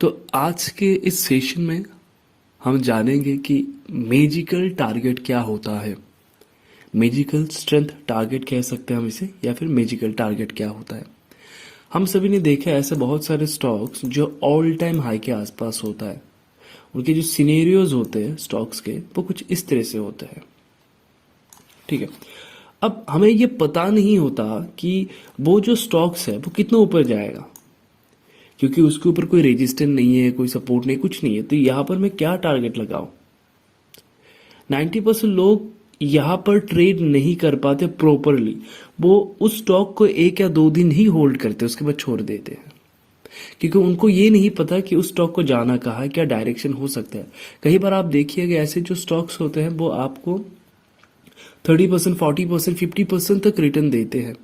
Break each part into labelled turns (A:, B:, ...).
A: तो आज के इस सेशन में हम जानेंगे कि मैजिकल टारगेट क्या होता है। मैजिकल स्ट्रेंथ टारगेट कह सकते हैं हम इसे, या फिर मैजिकल टारगेट क्या होता है। हम सभी ने देखा है ऐसे बहुत सारे स्टॉक्स जो ऑल टाइम हाई के आसपास होता है। उनके जो सिनेरियोज होते हैं स्टॉक्स के, वो कुछ इस तरह से होते हैं। ठीक है, अब हमें ये पता नहीं होता कि वो जो स्टॉक्स है वो कितना ऊपर जाएगा, क्योंकि उसके ऊपर कोई रेजिस्टेंस नहीं है, कोई सपोर्ट नहीं, कुछ नहीं है। तो यहाँ पर मैं क्या टारगेट लगाऊं? 90% लोग यहाँ पर ट्रेड नहीं कर पाते प्रॉपरली। वो उस स्टॉक को 1 या 2 दिन ही होल्ड करते, उसके बाद छोड़ देते हैं, क्योंकि उनको ये नहीं पता कि उस स्टॉक को जाना कहाँ है, क्या डायरेक्शन हो सकता है। कई बार आप देखिएगा ऐसे जो स्टॉक्स होते हैं वो आपको 30%, 40%, 50% तक रिटर्न देते हैं,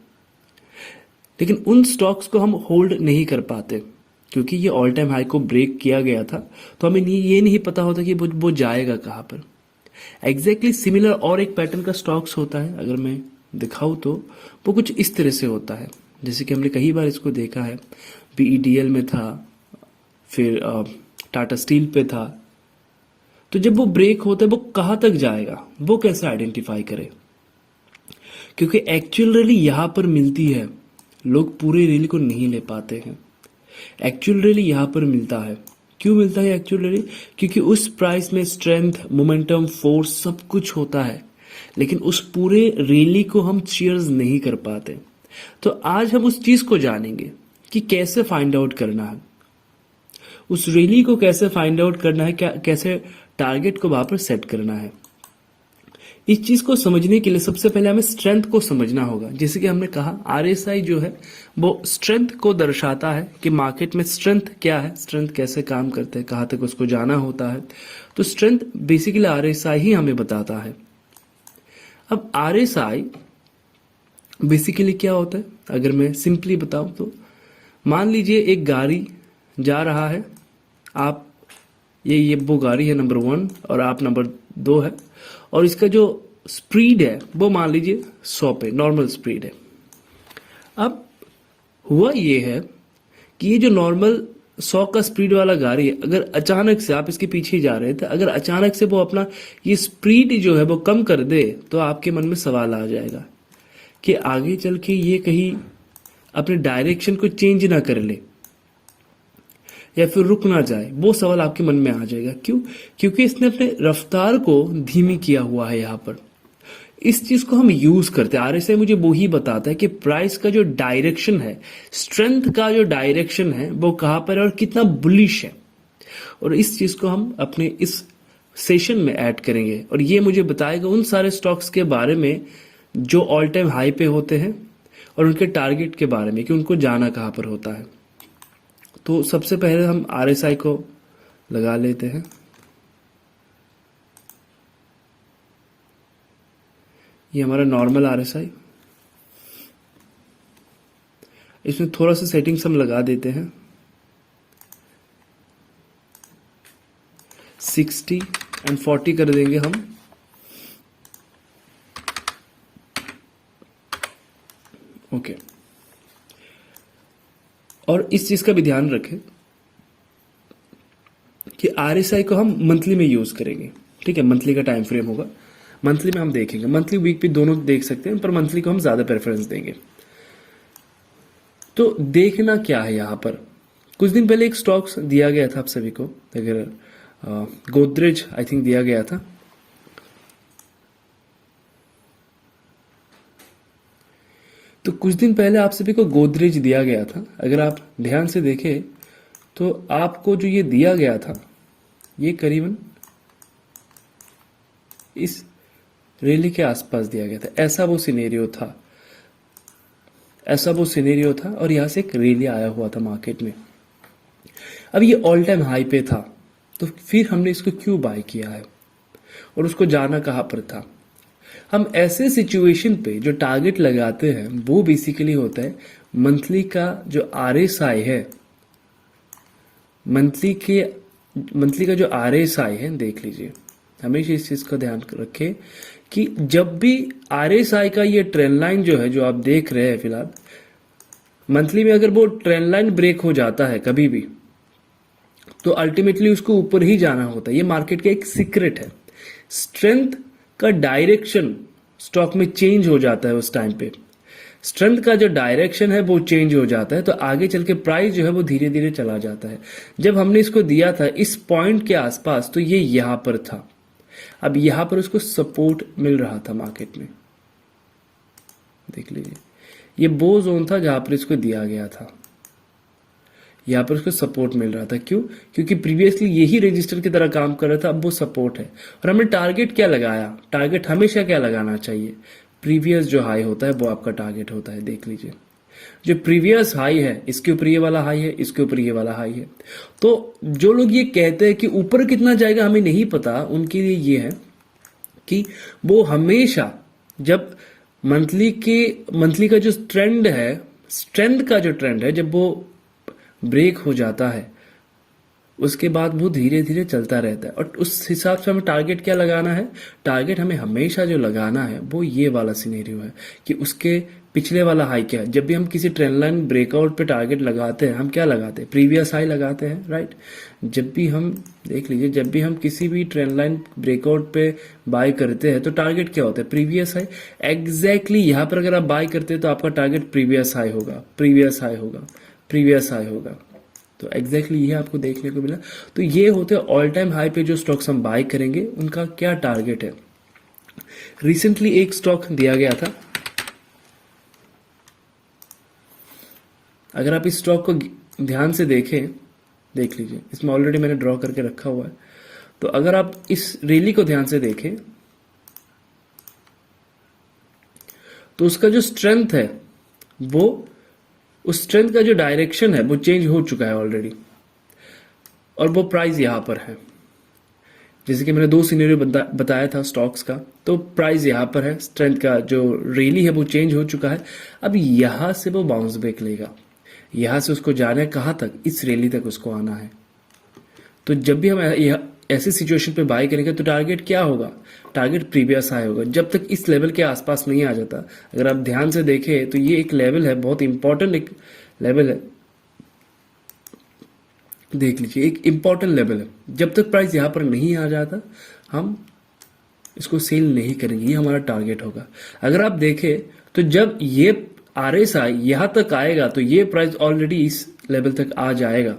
A: लेकिन उन स्टॉक्स को हम होल्ड नहीं कर पाते क्योंकि ये ऑल टाइम हाई को ब्रेक किया गया था। तो हमें ये नहीं पता होता कि वो जाएगा कहाँ पर। एग्जैक्टली सिमिलर और एक पैटर्न का स्टॉक्स होता है, अगर मैं दिखाऊँ तो वो कुछ इस तरह से होता है। जैसे कि हमने कई बार इसको देखा है, बीईडीएल में था, फिर टाटा स्टील पे था। तो जब वो ब्रेक होता है वो कहाँ तक जाएगा, वो कैसे आइडेंटिफाई करें? क्योंकि एक्चुअल रैली यहाँ पर मिलती है, लोग पूरे रैली को नहीं ले पाते हैं। एक्चुअल रैली यहाँ पर मिलता है। क्यों मिलता है एक्चुअल रैली? क्योंकि उस प्राइस में स्ट्रेंथ, मोमेंटम, फोर्स सब कुछ होता है, लेकिन उस पूरे रैली को हम चीयर्स नहीं कर पाते। तो आज हम उस चीज को जानेंगे कि कैसे फाइंड आउट करना है, उस रैली को कैसे फाइंड आउट करना है, क्या कैसे टारगेट को वहां पर सेट करना है। इस चीज को समझने के लिए सबसे पहले हमें स्ट्रेंथ को समझना होगा। जैसे कि हमने कहा आरएसआई जो है वो स्ट्रेंथ को दर्शाता है कि मार्केट में स्ट्रेंथ क्या है, स्ट्रेंथ कैसे काम करते हैं, कहाँ तक उसको जाना होता है। तो स्ट्रेंथ बेसिकली आरएसआई ही हमें बताता है। अब आरएसआई बेसिकली क्या होता है, अगर मैं सिंपली बताऊं तो मान लीजिए एक गाड़ी जा रहा है, आप ये वो गाड़ी है नंबर 1 और आप नंबर 2 है, और इसका जो स्पीड है वो मान लीजिए 100 पे नॉर्मल स्पीड है। अब हुआ ये है कि ये जो नॉर्मल 100 का स्पीड वाला गाड़ी है, अगर अचानक से आप इसके पीछे जा रहे थे, अगर अचानक से वो अपना ये स्पीड जो है वो कम कर दे, तो आपके मन में सवाल आ जाएगा कि आगे चल के ये कहीं अपने डायरेक्शन को चेंज ना कर ले या फिर रुक ना जाए। वो सवाल आपके मन में आ जाएगा। क्यों? क्योंकि इसने अपने रफ्तार को धीमी किया हुआ है। यहाँ पर इस चीज को हम यूज करते हैं। आरएसआई मुझे वो ही बताता है कि प्राइस का जो डायरेक्शन है, स्ट्रेंथ का जो डायरेक्शन है वो कहाँ पर है और कितना बुलिश है। और इस चीज को हम अपने इस सेशन में ऐड करेंगे, और ये मुझे बताएगा उन सारे स्टॉक्स के बारे में जो ऑल टाइम हाई पे होते हैं, और उनके टारगेट के बारे में कि उनको जाना कहाँ पर होता है। तो सबसे पहले हम आरएसआई को लगा लेते हैं। ये हमारा नॉर्मल आरएसआई, इसमें थोड़ा सा सेटिंग्स हम लगा देते हैं। 60 एंड 40 कर देंगे हम। ओके, और इस चीज का भी ध्यान रखें कि आरएसआई को हम मंथली में यूज करेंगे। ठीक है, मंथली का टाइम फ्रेम होगा, मंथली में हम देखेंगे। मंथली वीक भी दोनों देख सकते हैं, पर मंथली को हम ज्यादा प्रेफरेंस देंगे। तो देखना क्या है यहाँ पर, कुछ दिन पहले एक स्टॉक्स दिया गया था आप सभी को, अगर गोदरेज आई थिंक दिया गया था। तो कुछ दिन पहले आप सभी को गोदरेज दिया गया था। अगर आप ध्यान से देखें तो आपको जो ये दिया गया था, ये करीबन इस रैली के आसपास दिया गया था। ऐसा वो सिनेरियो था, ऐसा वो सिनेरियो था, और यहां से एक रैली आया हुआ था मार्केट में। अब ये ऑल टाइम हाई पे था, तो फिर हमने इसको क्यों बाय किया है और उसको जाना कहां पर था? हम ऐसे सिचुएशन पे जो टारगेट लगाते हैं वो बेसिकली होता है मंथली का जो आरएसआई है। मंथली का जो आरएसआई है, देख लीजिए, हमेशा इस चीज का ध्यान रखें कि जब भी आरएसआई का ये ट्रेंड लाइन जो है, जो आप देख रहे हैं फिलहाल मंथली में, अगर वो ट्रेंड लाइन ब्रेक हो जाता है कभी भी, तो अल्टीमेटली उसको ऊपर ही जाना होता है। ये मार्केट का एक सीक्रेट है। स्ट्रेंथ का डायरेक्शन स्टॉक में चेंज हो जाता है उस टाइम पे। स्ट्रेंथ का जो डायरेक्शन है वो चेंज हो जाता है, तो आगे चल के प्राइस जो है वो धीरे धीरे चला जाता है। जब हमने इसको दिया था इस पॉइंट के आसपास, तो ये यहां पर था। अब यहां पर उसको सपोर्ट मिल रहा था मार्केट में, देख लीजिए, ये वो जोन था जहां पर इसको दिया गया था। यहां पर उसको सपोर्ट मिल रहा था। क्यों? क्योंकि प्रीवियसली यही रजिस्टर की तरह काम कर रहा था, अब वो सपोर्ट है। और हमने टारगेट क्या लगाया? टारगेट हमेशा क्या लगाना चाहिए? प्रीवियस जो हाई होता है वो आपका टारगेट होता है। देख लीजिए, जो प्रीवियस हाई है, इसके ऊपर ये वाला हाई है, इसके ऊपर ये वाला हाई है। तो जो लोग ये कहते हैं कि ऊपर कितना जाएगा हमें नहीं पता, उनके लिए ये है कि वो हमेशा जब मंथली का जो ट्रेंड है, स्ट्रेंथ का जो ट्रेंड है, जब वो ब्रेक हो जाता है उसके बाद वो धीरे धीरे चलता रहता है। और उस हिसाब से हमें टारगेट क्या लगाना है? टारगेट हमें हमेशा जो लगाना है वो ये वाला सिनेरियो है कि उसके पिछले वाला हाई क्या है। जब भी हम किसी ट्रेंड लाइन ब्रेकआउट पे टारगेट लगाते हैं, हम क्या लगाते हैं? प्रीवियस हाई लगाते हैं, राइट। जब भी हम देख लीजिए, जब भी हम किसी भी ट्रेंड लाइन ब्रेकआउट पे बाय करते हैं तो टारगेट क्या होता है? Previous high. एग्जैक्टली यहाँ पर अगर आप बाय करते हैं तो आपका टारगेट प्रीवियस हाई होगा, प्रीवियस हाई होगा, प्रीवियस हाई होगा। तो एग्जैक्टली ये आपको देखने को मिला। तो ये होते हैं ऑल टाइम हाई पे जो स्टॉक्स हम बाय करेंगे उनका क्या टारगेट है। रिसेंटली एक स्टॉक दिया गया था, अगर आप इस स्टॉक को ध्यान से देखें, देख लीजिए, इसमें ऑलरेडी मैंने ड्रॉ करके रखा हुआ है। तो अगर आप इस रैली को ध्यान से देखें तो उसका जो स्ट्रेंथ है, वो उस स्ट्रेंथ का जो डायरेक्शन है वो चेंज हो चुका है ऑलरेडी, और वो प्राइस यहां पर है। जैसे कि मैंने दो सिनेरियो बताया था स्टॉक्स का, तो प्राइस यहां पर है, स्ट्रेंथ का जो रैली है वो चेंज हो चुका है। अब यहां से वो बाउंस बैक लेगा, यहां से उसको जाना है कहां तक? इस रैली तक उसको आना है। तो जब भी हम ऐसी सिचुएशन पे बाय करेंगे तो टारगेट क्या होगा? टारगेट प्रीवियस हाई होगा, जब तक इस लेवल के आसपास नहीं आ जाता। अगर आप ध्यान से देखें तो ये एक लेवल है, बहुत इंपॉर्टेंट एक लेवल है, देख लीजिए, एक इंपॉर्टेंट लेवल है। जब तक प्राइस यहां पर नहीं आ जाता हम इसको सेल नहीं करेंगे, ये हमारा टारगेट होगा। अगर आप देखें तो जब ये RSI यहां तक आएगा तो ये प्राइस ऑलरेडी इस लेवल तक आ जाएगा,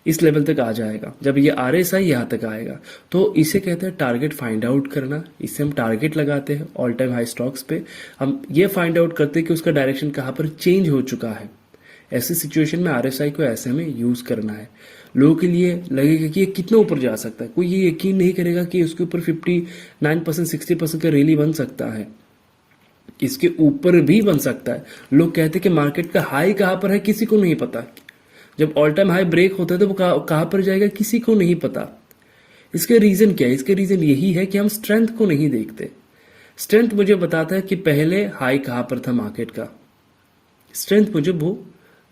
A: इस लेवल तक आ जाएगा। जब ये RSI यहां तक आएगा तो इसे कहते हैं टारगेट फाइंड आउट करना। इससे हम टारगेट लगाते हैं ऑल टाइम हाई स्टॉक्स पे। हम ये फाइंड आउट करते हैं कि उसका डायरेक्शन कहां पर चेंज हो चुका है। ऐसी सिचुएशन में RSI को ऐसे में यूज करना है। लोगों के लिए लगेगा कि ये कितना ऊपर जा सकता है, कोई ये यकीन नहीं करेगा कि उसके ऊपर 59% 60% का रैली बन सकता है, इसके ऊपर भी बन सकता है। लोग कहते हैं कि मार्केट का हाई कहां पर है, किसी को नहीं पता। जब ऑल टाइम हाई ब्रेक होता है तो वो कहां पर जाएगा, किसी को नहीं पता। इसके रीजन क्या है? इसके रीजन यही है कि हम स्ट्रेंथ को नहीं देखते। स्ट्रेंथ मुझे बताता है कि पहले हाई कहां पर था मार्केट का, स्ट्रेंथ मुझे वो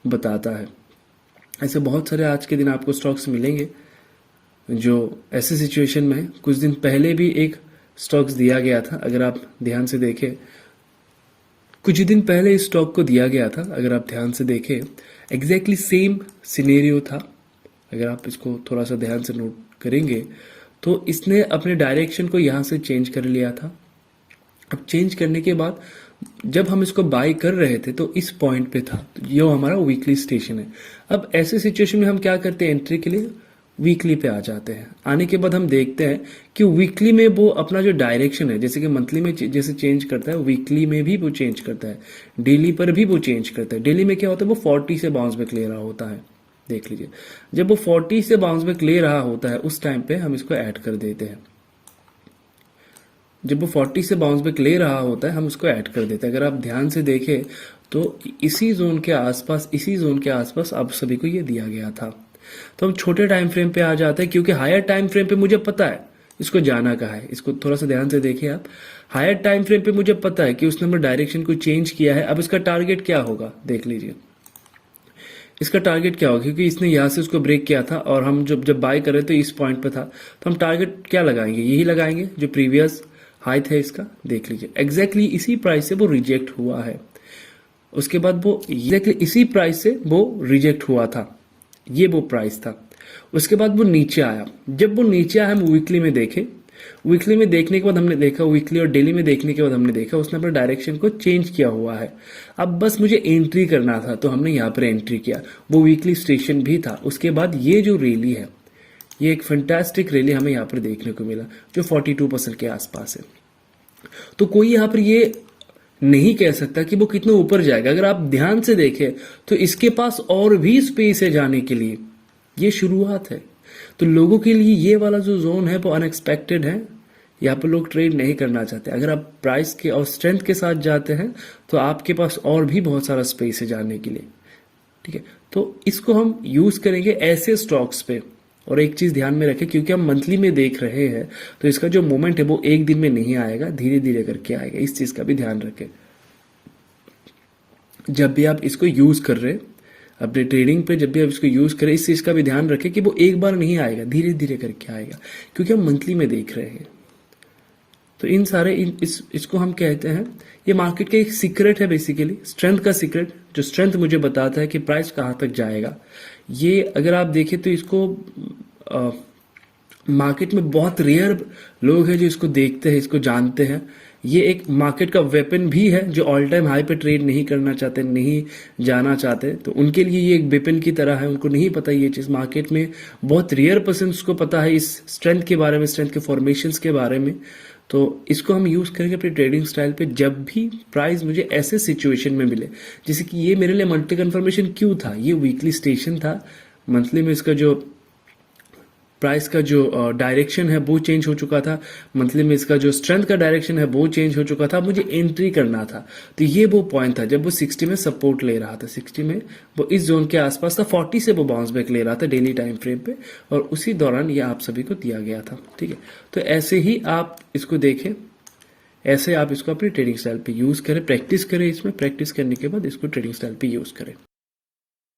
A: बताता है। ऐसे बहुत सारे आज के दिन आपको स्टॉक्स मिलेंगे जो ऐसे सिचुएशन में है। कुछ दिन पहले भी एक स्टॉक्स दिया गया था, अगर आप ध्यान से देखें, कुछ दिन पहले इस स्टॉक को दिया गया था, अगर आप ध्यान से देखें, एग्जैक्टली सेम सिनेरियो था। अगर आप इसको थोड़ा सा ध्यान से नोट करेंगे तो इसने अपने डायरेक्शन को यहाँ से चेंज कर लिया था। अब चेंज करने के बाद जब हम इसको बाय कर रहे थे तो इस पॉइंट पे था, तो ये हमारा वीकली स्टेशन है। अब ऐसे सिचुएशन में हम क्या करते हैं? एंट्री के लिए वीकली पे आ जाते हैं। आने के बाद हम देखते हैं कि वीकली में वो अपना जो डायरेक्शन है, जैसे कि मंथली में जैसे चेंज करता है, वीकली में भी वो चेंज करता है, डेली पर भी वो चेंज करता है। डेली में क्या होता है? वो 40 से बाउंस बैक ले रहा होता है। देख लीजिए, जब वो 40 से बाउंस बैक ले रहा होता है उस टाइम पे हम इसको ऐड कर देते हैं। जब वो 40 से बाउंस बैक ले रहा होता है हम उसको ऐड कर देते हैं। अगर आप ध्यान से देखें तो इसी जोन के आसपास आप सभी को ये दिया गया था। तो हम छोटे टाइम फ्रेम पे आ जाते हैं, क्योंकि हायर टाइम फ्रेम पे मुझे पता है इसको जाना कहाँ है। इसको थोड़ा सा ध्यान से देखिए आप, हायर टाइम फ्रेम पे मुझे पता है कि उसने डायरेक्शन को चेंज किया है। अब इसका टारगेट क्या होगा? देख लीजिए, इसका टारगेट क्या होगा, क्योंकि इसने यहाँ से उसको ब्रेक किया था और हम जब बाय कर रहे थे इस पॉइंट पे था, तो हम टारगेट क्या लगाएंगे? यही लगाएंगे जो प्रीवियस हाई था इसका। देख लीजिए, एग्जैक्टली इसी प्राइस से वो रिजेक्ट हुआ है। उसके बाद वो एग्जैक्टली इसी प्राइस से वो रिजेक्ट हुआ था, ये वो प्राइस था। उसके बाद वो नीचे आया। जब वो नीचे आया हम वीकली में देखे, वीकली में देखने के बाद हमने देखा, वीकली और डेली में देखने के बाद हमने देखा उसने अपने डायरेक्शन को चेंज किया हुआ है। अब बस मुझे एंट्री करना था तो हमने यहाँ पर एंट्री किया, वो वीकली स्टेशन भी था। उसके बाद ये जो रैली है, ये एक फैंटास्टिक रैली हमें यहाँ पर देखने को मिला जो 42% के आसपास है। तो कोई यहाँ पर ये नहीं कह सकता कि वो कितना ऊपर जाएगा। अगर आप ध्यान से देखें तो इसके पास और भी स्पेस है जाने के लिए, ये शुरुआत है। तो लोगों के लिए ये वाला जो जोन है वो अनएक्सपेक्टेड है, यहाँ पर लोग ट्रेड नहीं करना चाहते। अगर आप प्राइस के और स्ट्रेंथ के साथ जाते हैं तो आपके पास और भी बहुत सारा स्पेस है जाने के लिए, ठीक है। तो इसको हम यूज करेंगे ऐसे स्टॉक्स पे। और एक चीज ध्यान में रखें, क्योंकि हम मंथली में देख रहे हैं तो इसका जो मोमेंट है वो एक दिन में नहीं आएगा, धीरे धीरे करके आएगा। इस चीज का भी ध्यान रखें जब भी आप इसको यूज कर रहे हैं अपने ट्रेडिंग पे। जब भी आप इसको यूज करें इस चीज का भी ध्यान रखें कि वो एक बार नहीं आएगा, धीरे धीरे करके आएगा, क्योंकि हम मंथली में देख रहे हैं। तो इन सारे इसको हम कहते हैं, ये मार्केट का एक सीक्रेट है बेसिकली, स्ट्रेंथ का सीक्रेट। जो स्ट्रेंथ मुझे बताता है कि प्राइस कहाँ तक जाएगा। ये अगर आप देखें तो इसको मार्केट में बहुत रेयर लोग हैं जो इसको देखते हैं, इसको जानते हैं। ये एक मार्केट का वेपन भी है। जो ऑल टाइम हाई पे ट्रेड नहीं करना चाहते, नहीं जाना चाहते, तो उनके लिए ये एक वेपन की तरह है। उनको नहीं पता ये चीज़, मार्केट में बहुत रेयर पर्सन्स को पता है इस स्ट्रेंथ के बारे में, स्ट्रेंथ के फॉर्मेशंस के बारे में। तो इसको हम यूज़ करेंगे अपने ट्रेडिंग स्टाइल पे। जब भी प्राइस मुझे ऐसे सिचुएशन में मिले, जैसे कि ये मेरे लिए मल्टी कन्फर्मेशन क्यों था, ये वीकली स्टेशन था, मंथली में इसका जो प्राइस का जो डायरेक्शन है वो चेंज हो चुका था, मंथली में इसका जो स्ट्रेंथ का डायरेक्शन है वो चेंज हो चुका था, मुझे एंट्री करना था। तो ये वो पॉइंट था जब वो 60 में सपोर्ट ले रहा था, 60 में वो इस जोन के आसपास था, 40 से वो बाउंस बैक ले रहा था डेली टाइम फ्रेम पे, और उसी दौरान ये आप सभी को दिया गया था, ठीक है। तो ऐसे ही आप इसको देखें, ऐसे आप इसको अपने ट्रेडिंग स्टाइल पे यूज करें, प्रैक्टिस करें, इसमें प्रैक्टिस करने के बाद इसको ट्रेडिंग स्टाइल पे यूज करें।